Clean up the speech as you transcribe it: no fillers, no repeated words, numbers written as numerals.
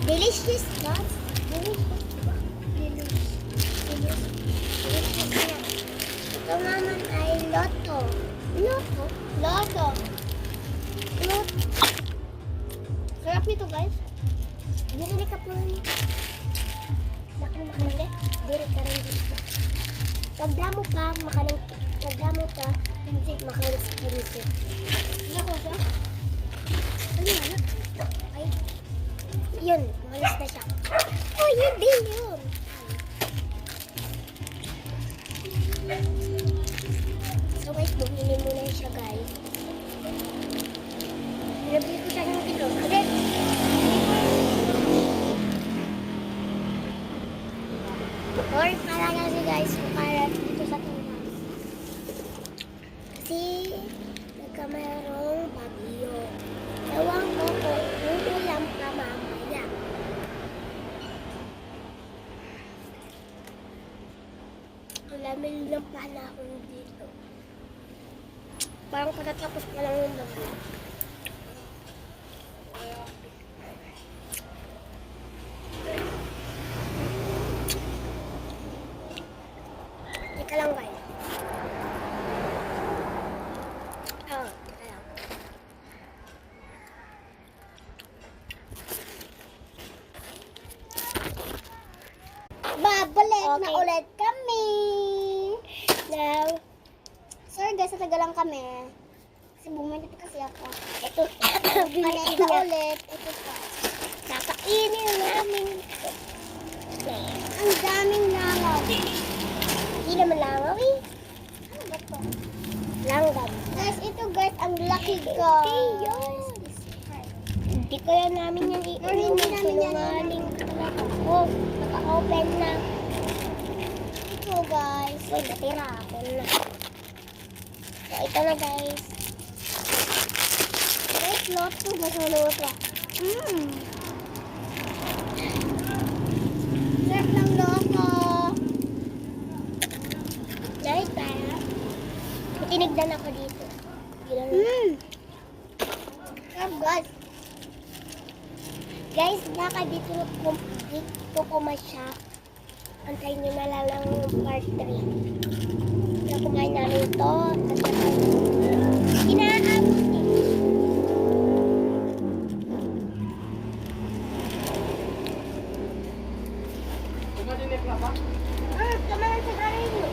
Delicious nuts. Delicious. Delicious. Ito naman ay loto. Loto? Loto. Loto. Sarap nito guys. Dirili ka po rin. Makanili. Diri ka rin dito. Pagdamo ka, makalang. Pagdamo ka, hindi makalang sa kanisi. Ano ko siya? Ano yan? Ay. Yun, malis na siya. Oh, yun din yun. So guys, bumili muna siya guys. Nabili ko siya ng kilo. Okay. Or para kasi guys, para dito sa tunas. Kasi nagkamayroong bagyo. Ewan ko kung uulam ka mamaya. Ang lamig ng panahon dito. Parang patatapos pa lang yung bagyo. Teka lang guys. Teka lang. Babalik na ulit kami. Now, sorry guys, natagal lang kami. Kasi bumalik kasi ako. Ito, balik na ulit. Ito pa. Kakainin namin. Ang daming langaw. Hindi naman langaw eh. Ano ba ito? Langgam. Guys, ito guys, ang laki guys. Hindi kaya namin yan iinom. Hindi namin yan oh, naka-open na. Ito guys. Uy, natira ako na. So, ito na guys. Guys, loto. Masuluto. Sarap ng loto. Guys, tayo. Tinigdan ako dito. Sarap guys. Guys, baka dito ko masya. Antayin nyo na lang ng part 3. Kaya kumain namin ito. At inaabot eh. Kumain sa karin nyo.